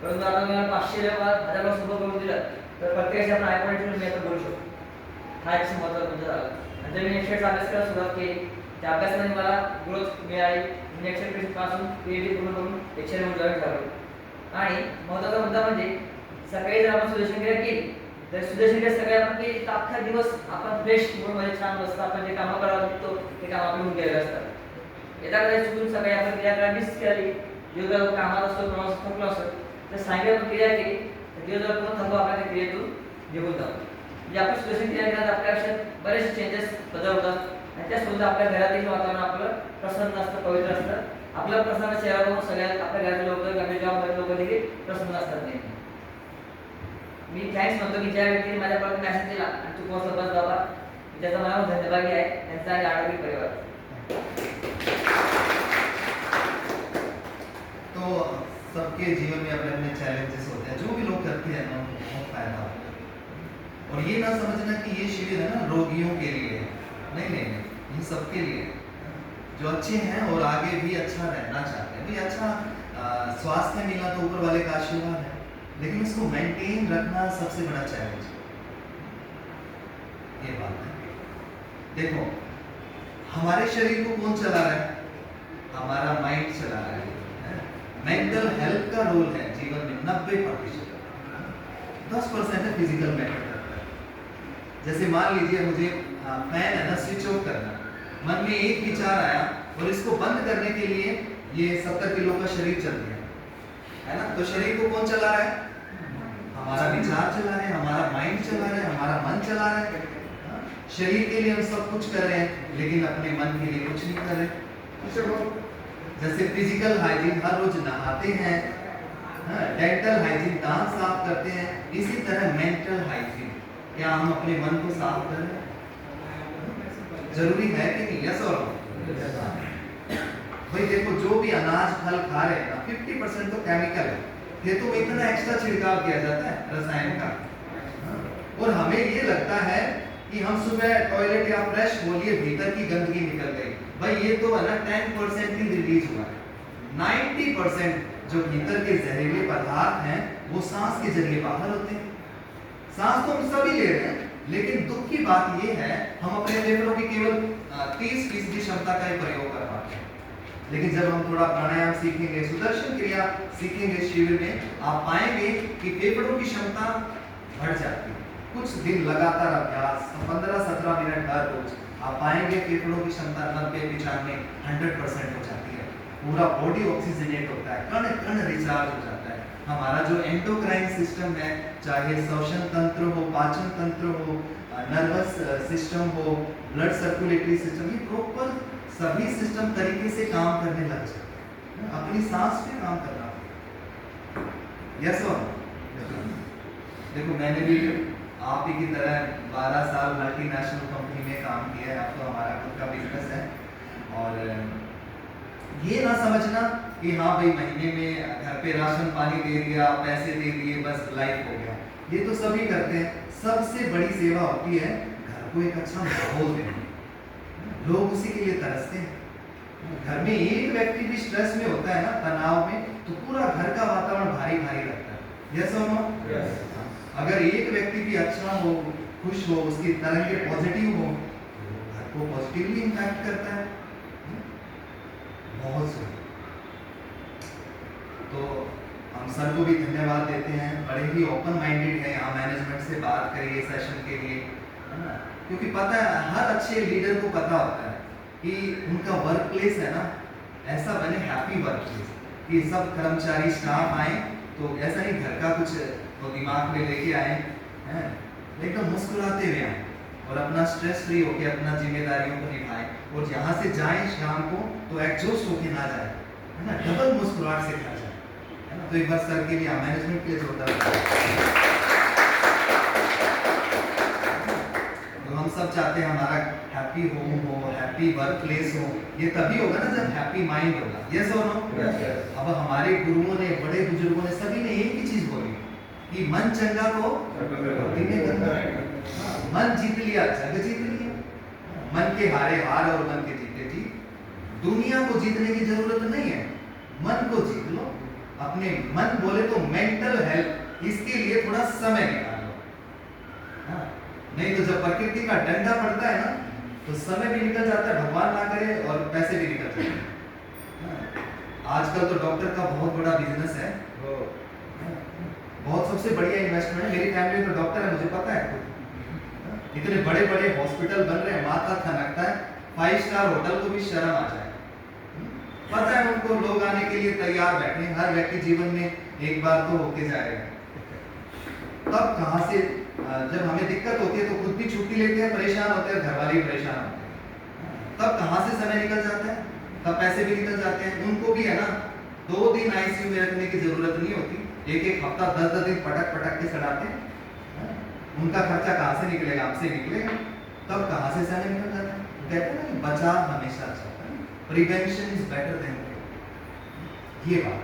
परंतु आता मला 500 वेळा 1000 वेळा सुरू करून दिलं तर प्रत्येकाशी आपण आयपॉइंट मी आता बोलू शकतो. हा एक महत्त्वाचा मुद्दा झाला. नंतर मी नेक्स्ट अभ्यास करायला सुरुवात केली. त्या अभ्यासामध्ये मला ग्रोथ मिळाली. मी नेक्स्ट पासून पीएचडी पूर्ण करून लेक्चर म्हणून जॉईन झालो. आणि महत्त्वाचा मुद्दा म्हणजे सकाळी जर आपण सुदर्शन क्रिया केली तर सुदर्शन क्रिया सकाळी आपण केली तर अख्खा दिवस आपण फ्रेश मूडमध्ये छान बसतो. आपण जे कामं करायला लागतो ते काम आपले होऊन गेलेले असतात. एका वेळेस चुकून सकाळी आपण क्रिया करायला मिस केली, दिवसभर कामात असतो, प्रवास थकलो असतो, तर सांगितलं आपण क्रिया केली तर दिवसभर पूर्ण थकवा आपल्या त्या क्रियेतून निघून जातो. म्हणजे आपण सुदर्शन क्रिया केल्यानंतर आपल्या आयुष्यात बरेचसे चेंजेस बदल होतात आणि त्यासोबत आपल्या घरातील वातावरण आपलं प्रसन्न असतं, पवित्र असतं. आपला प्रसन्न चेहरा बघून सगळ्या आपल्या घरातले लोक, आपल्या गावातले लोक देखील प्रसन्न असतात. नाही मी थँक्स म्हणतो की ज्या व्यक्तीने माझ्यापर्यंत मेसेज दिला आणि तू पोहोचला बस बाबा, त्याचा मला धन्यवाद आहे त्यांचा आणि आरोग्य परिवार. तो सबके जीवन में अपने अपने चैलेंजेस होते हैं, जो भी लोग करते हैं ना उनको बहुत फायदा होता है। और ये ना समझना कि ये शिविर है ना रोगियों के लिए है, नहीं नहीं नहीं, ये सबके लिए है जो अच्छे हैं और आगे भी अच्छा रहना चाहते हैं। भाई अच्छा स्वास्थ्य मिला तो ऊपर वाले का आशीर्वाद है, लेकिन उसको मेंटेन रखना सबसे बड़ा चैलेंज है। ये बात है। देखो हमारे शरीर को कौन चला रहा है? हमारा माइंड चला रहा है। मेंटल हेल्थ का रोल है जीवन में 90%, 10% है फिजिकल मैटर करता है। जैसे मान लीजिए मुझे फैन है ना स्विच ऑफ करना, मन में एक विचार आया और इसको बंद करने के लिए ये 70 किलो का शरीर चल गया, है ना? तो शरीर को कौन चला रहा है? हमारा विचार चला रहे हैं, हमारा माइंड चला रहा है, हमारा मन चला रहा है। शरीर के लिए हम सब कुछ कर रहे हैं लेकिन अपने मन के लिए कुछ नहीं कर रहे। जैसे फिजिकल हाइजीन हर रोज नहाते हैं, डेंटल हाइजीन दांत साफ करते हैं, इसी तरह मेंटल हाइजीन क्या हम अपने मन को साफ कर रहे हैं? जरूरी है कि नहीं? यस और भाई देखो जो भी अनाज फल खा रहे हैं ना 50% तो केमिकल है, खेतों में इतना एक्स्ट्रा छिड़काव किया जाता है रसायन का, और हमें ये लगता है कि हम सुबह टॉयलेट या फ्रेश बोलिए भीतर की गंदगी निकल गई। भाई ये तो है ना 10% ही रिलीज हुआ है, 90% जो भीतर के जहरीले पदार्थ हैं वो सांस के जरिए बाहर होते हैं। सांस तो हम सभी ले रहे हैं, लेकिन दुख की बात ये है हम अपने फेफड़ों की केवल 30% क्षमता का ही प्रयोग कर पाते हैं। लेकिन जब हम थोड़ा प्राणायाम सीखेंगे, सुदर्शन क्रिया सीखेंगे शिविर में, आप पाएंगे कि फेफड़ों की क्षमता बढ़ जाती है। कुछ दिन लगातार अभ्यास 15-17 मिनट हर रोज, आप पाएंगे फेफड़ों की क्षमता 90-95 100% हो जाती है। पूरा बॉडी ऑक्सीजनेट होता है, कण कण रिचार्ज हो जाता है। हमारा जो एंडोक्राइन सिस्टम है, चाहे श्वसन तंत्र हो, पाचन तंत्र हो, नर्वस सिस्टम हो, ब्लड सर्कुलेटरी सिस्टम, ये प्रॉपर सभी सिस्टम तरीके से काम करने लग जाते हैं। अपनी सांस पे काम करना। यस और देखो मैंने भी आप ही की तरह 12 साल मल्टीनेशनल कंपनी में काम किया है। अब तो हमारा खुद का बिजनेस है, और ये ना समझना कि हाँ भाई महीने में घर पे राशन पानी दे दिया, पैसे दे दिए, बस लाइफ हो गया। ये तो सभी करते हैं। सबसे बड़ी सेवा होती है घर को एक अच्छा माहौल देना। लोग उसी के लिए तरसते हैं। घर में एक व्यक्ति भी स्ट्रेस में होता है ना, तनाव में, तो पूरा घर का वातावरण भारी भारी लगता है। यस और नो? अगर एक व्यक्ति भी अच्छा हो, खुश हो, उसकी तरंगे पॉजिटिव हो, घर को पॉजिटिवली इम्पैक्ट करता है। बहुत सही। तो हम सर को भी धन्यवाद देते हैं, बड़े ही ओपन माइंडेड है, यहाँ मैनेजमेंट से बात करिए सेशन के लिए, है ना? क्योंकि पता है हर अच्छे लीडर को पता होता है कि उनका वर्क प्लेस है ना ऐसा बने हैप्पी वर्क प्लेस, कि सब कर्मचारी स्टाफ आए तो ऐसा नहीं घर का कुछ तो दिमाग में लेके आए हैं, एकदम मुस्कुराते हुए आए और अपना स्ट्रेस फ्री होके अपना जिम्मेदारियों को निभाएं, और यहाँ से जाएं शाम को तो एग्जॉस्ट होके ना जाए, है ना? डबल मुस्कुराहट से घर जाए, है ना? तो एक बार सर के लिए मैनेजमेंट के लिए जोरदार। तो हम सब चाहते हैं हमारा हैप्पी होम हो, हैप्पी वर्क प्लेस हो। ये तभी होगा ना जब हैप्पी माइंड होगा। यस और नो? अब हमारे गुरुओं ने, बड़े बुजुर्गों ने, सभी ने एक ही चीज बोली कि मन चंगा तो मन जीत लिया जग जीत लिया। मन के हारे हार और मन के जीते जीत। दुनिया को जीतने की जरूरत नहीं है, मन को जीत लो। अपने मन बोले तो मेंटल हेल्थ, इसके लिए थोड़ा समय निकाल लो। नहीं तो जब प्रकृति का डंडा पड़ता है ना तो समय भी निकल जाता है, भगवान ना करे, और पैसे भी निकल जाते हैं। आजकल तो डॉक्टर का बहुत बड़ा बिजनेस है, बहुत सबसे बढ़िया इन्वेस्टमेंट है। मेरी फैमिली तो डॉक्टर है, मुझे पता है। इतने बड़े बड़े हॉस्पिटल बन रहे हैं, माथा खनकता है, 5 स्टार होटल को भी शर्म आ जाए। पता है उनको, लोग आने के लिए तैयार बैठे हैं। हर व्यक्ति जीवन में एक बार तो होके जाएगा। तब कहाँ से जब हमें दिक्कत होती है तो खुद भी छुट्टी लेते हैं, परेशान होते हैं, घर वाले भी परेशान होते हैं। तब कहाँ से समय निकल जाता है, तब पैसे भी निकल जाते हैं। उनको भी है ना 2 दिन आईसीयू में रखने की जरूरत नहीं होती, एक हफ्ता 10 दिन पटक पटक के सड़ाते हैं। उनका खर्चा कहाँ से निकलेगा? हमसे निकलेगा। तब कहाँ से समय निकल जाता है? कहते हैं ना कि बचाव हमेशा अच्छा होता है, prevention is better than cure. ये बात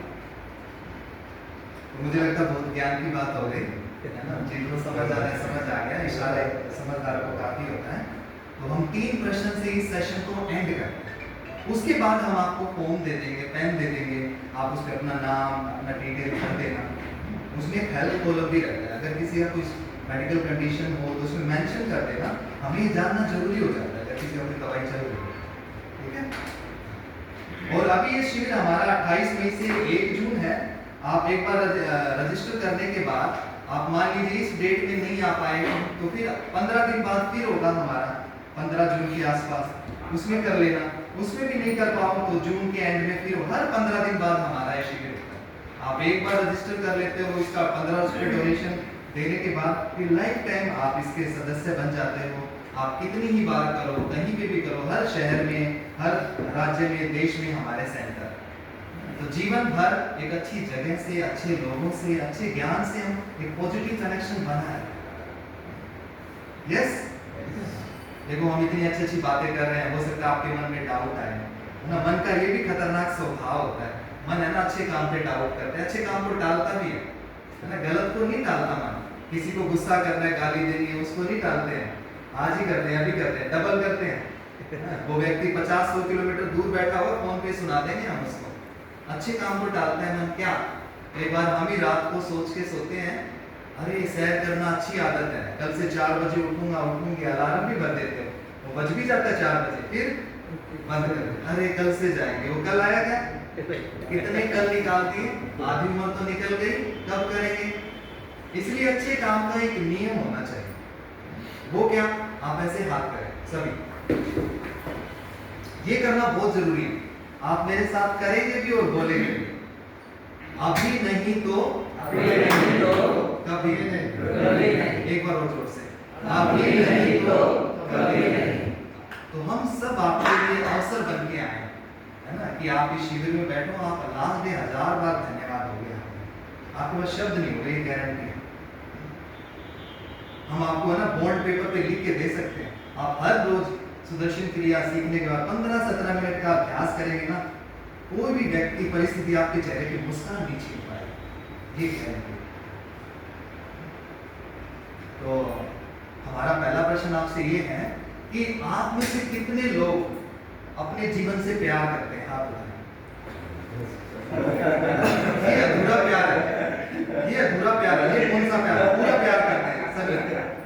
तो मुझे लगता है बहुत ज्ञान की बात हो गई, है ना? जिनको समझ आ रहा है समझ आ गया, इशारे समझदार को काफी होता है। तो हम 3 प्रश्न से इस सेशन को एंड करते हैं। उसके बाद हम आपको फॉर्म दे देंगे, पेन दे देंगे, आप उस पर अपना नाम, अपना डिटेल भर देना। उसमें हेल्थ कॉलम भी रहता है, अगर किसी का कुछ मेडिकल कंडीशन हो तो उसमें मेंशन कर देना। हमें जानना जरूरी हो जाता है अगर किसी को दवाई चल रही है। ठीक है। और अभी ये शिविर हमारा 28 मई से 1 जून है। आप एक बार रजिस्टर करने के बाद आप मान लीजिए इस डेट में नहीं आ पाएंगे तो फिर 15 दिन बाद फिर होगा हमारा 15 जून के आसपास, उसमें कर लेना। उसमें भी नहीं कर पाओ तो जून के एंड में फिर हर 15 दिन बाद हमारा ये शिविर होता है। आप एक बार रजिस्टर कर लेते हो, इसका 15 रुपये डोनेशन देने के बाद फिर लाइफ टाइम आप इसके सदस्य बन जाते हो। आप कितनी ही बार करो, कहीं पे भी करो, हर शहर में, हर राज्य में, देश में हमारे सेंटर। तो जीवन भर एक अच्छी जगह से, अच्छे लोगों से, अच्छे ज्ञान से हम एक पॉजिटिव कनेक्शन बनाए। यस, देखो हम इतनी अच्छी अच्छी बातें कर रहे हैं, हो सकता है आपके मन में डाउट आए ना। मन का ये भी खतरनाक स्वभाव होता है, मन है ना अच्छे काम पे डाउट करता है, अच्छे काम को टालता भी है ना, गलत को नहीं टालता मन। किसी को गुस्सा करना है, गाली देनी है, उसको नहीं टालते हैं, आज ही करते हैं, अभी करते हैं, डबल करते हैं। वो व्यक्ति 50-100 किलोमीटर दूर बैठा हुआ, फोन पे सुना देंगे हम उसको। अच्छे काम को टालता है मन। क्या एक बार हम ही रात को सोच के सोते हैं, अरे सैर करना अच्छी आदत है, कल से 4 बजे उठूंगा, उठूंगी, अलार्म भी भर देते हो, वो बज भी जाता है 4 बजे, फिर बंद कर देते, अरे कल से जाएंगे। वो कल आया क्या? कितने कल निकालती है, आधी उम्र तो निकल गई, कब करेंगे? इसलिए अच्छे काम का एक नियम होना चाहिए। वो क्या? आप ऐसे हाथ करें सभी, ये करना बहुत जरूरी है। आप मेरे साथ करेंगे भी और बोलेंगे भी। अभी नहीं तो कभी नहीं। एक बार और जोर से, अभी नहीं तो कभी नहीं। तो हम सब आपके लिए अवसर बन के आए है ना, कि आप इस शिविर में बैठो, आप लाख दे 1000 बार धन्यवाद हो गया, आपके पास शब्द नहीं हो गए, गारंटी है। हम आपको है ना बॉन्ड पेपर पे लिख के दे सकते हैं। आप हर रोज सुदर्शन क्रिया सीखने के बाद 15-17 मिनट का अभ्यास करेंगे ना, कोई भी व्यक्ति, परिस्थिति आपके चेहरे की मुस्कान नहीं छीन पाएगी, ये गारंटी। तो हमारा पहला प्रश्न आपसे ये है कि आप में से कितने लोग अपने जीवन से प्यार करते हैं? हाथ उठाएं। ये अधूरा प्यार है, ये अधूरा प्यार है, ये कौन सा प्यार है? पूरा प्यार करते हैं सभी,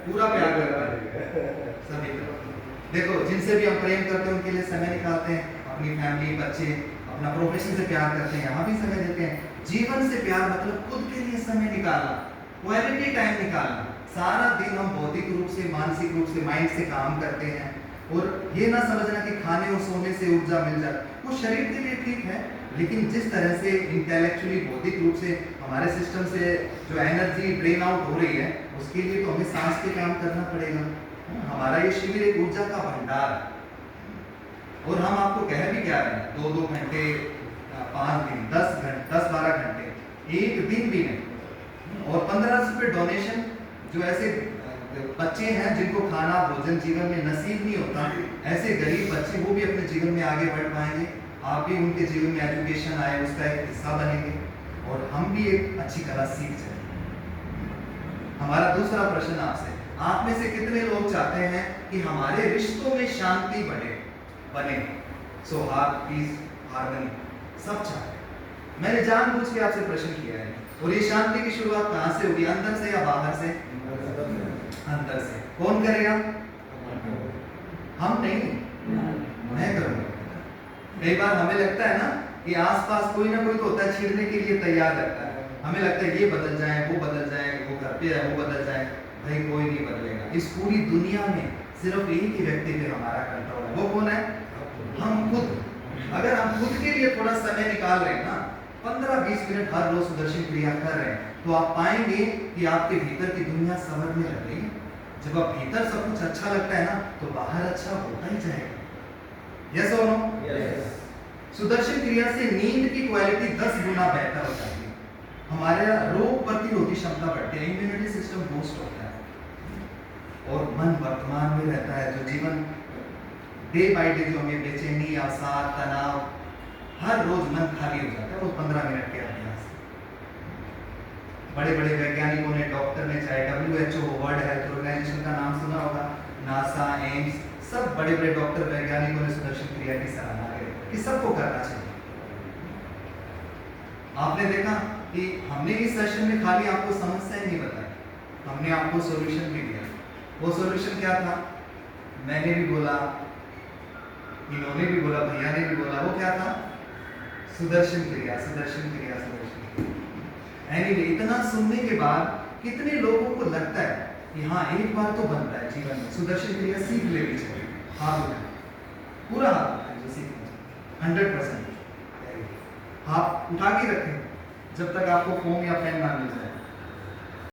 पूरा प्यार करते हैं सभी। देखो जिनसे भी हम प्रेम करते हैं उनके लिए समय निकालते हैं, अपनी फैमिली, बच्चे, अपना प्रोफेशन से प्यार करते हैं, यहाँ भी समय देते हैं। जीवन से प्यार मतलब खुद के लिए समय निकालना, क्वालिटी टाइम निकालना। सारा दिन हम भौतिक रूप से, मानसिक रूप से, माइंड से काम करते हैं, और ये ना समझना कि खाने और सोने से ऊर्जा मिल जाए, वो शरीर के लिए ठीक है, लेकिन जिस तरह से इंटेलेक्चुअली, भौतिक रूप से हमारे सिस्टम से जो एनर्जी ड्रेन आउट हो रही है, उसके लिए तो हमें सांस पे काम करना पड़ेगा। हमारा ये शिविर एक ऊर्जा का भंडार है, और हम आपको कह भी क्या रहे हैं, 2-2 घंटे, 5 दिन, 10-12 घंटे, एक दिन भी नहीं। और 15 रुपये डोनेशन। जो ऐसे बच्चे हैं जिनको खाना, भोजन जीवन में नसीब नहीं होता, ऐसे गरीब बच्चे, वो भी अपने जीवन में आगे बढ़ पाएंगे। आप भी उनके जीवन में एजुकेशन आए उसका एक हिस्सा बनेंगे, और हम भी एक अच्छी कला सीख जाएंगे। हमारा दूसरा प्रश्न आपसे, आप में से कितने लोग चाहते हैं कि हमारे रिश्तों में शांति बने, सौहार्द, पीस, हार्मनी, सब चाहते हैं। मैंने जानबूझ के आपसे प्रश्न किया है, और ये शांति की शुरुआत कहाँ से होगी? अंदर से या बाहर से? अंदर से। कौन करेगा? हम नहीं, मैं करूंगा। कई बार हमें लगता है ना कि आसपास कोई ना कोई तो होता है छीड़ने के लिए तैयार रहता है। हमें लगता है ये बदल जाए, वो बदल जाए, वो घर पे है, वो बदल जाए। भाई कोई नहीं बदलेगा। इस पूरी दुनिया में सिर्फ एक ही व्यक्ति पे हमारा कंट्रोल है। वो कौन है? हम खुद। अगर हम खुद के लिए थोड़ा समय निकाल रहे हैं ना, 15-20 मिनट हर रोज सुदर्शन क्रिया कर रहे हैं, तो आप पाएंगे कि आपके भीतर की दुनिया समझने लग गई। जब आप भीतर सब कुछ अच्छा लगता है ना, तो बाहर अच्छा होता ही जाएगा। यस और नो? यस। सुदर्शन क्रिया से नींद की क्वालिटी 10 गुना बेहतर हो जाती है। हमारे रोग प्रतिरोधी क्षमता बढ़ती है, इम्यूनिटी सिस्टम बूस्ट होता है, और मन वर्तमान में रहता है। जो जीवन डे बाय डे जो हमें बेचैनी, अवसाद, तनाव, हर रोज मन खाली हो जाता है, वो 15 मिनट के अभ्यास। बड़े बड़े वैज्ञानिकों ने, डॉक्टर ने, चाहे WHO, वर्ल्ड हेल्थ ऑर्गेनाइजेशन का नाम सुना होगा, नासा, एम्स, सब बड़े बड़े डॉक्टर, वैज्ञानिकों ने सुदर्शन क्रिया की सराहना की कि सबको करना चाहिए। आपने देखा कि हमने इस सेशन में खाली आपको समस्या नहीं बताई, हमने आपको सॉल्यूशन भी दिया। वो सॉल्यूशन क्या था? मैंने भी बोला, इन्होंने भी बोला, भैया ने भी बोला, वो क्या था? सुदर्शन क्रिया, सुदर्शन क्रिया, सुदर्शन क्रिया। एनीवे, इतना सुनने के बाद कितने लोगों को लगता है कि हाँ एक बार तो बनता है जीवन में सुदर्शन क्रिया सीख लेनी चाहिए? हाथ उठाएं, पूरा हाथ उठाएं जो सीखना 100%। हाथ उठा के रखें जब तक आपको फोन या पेन ना मिल जाए।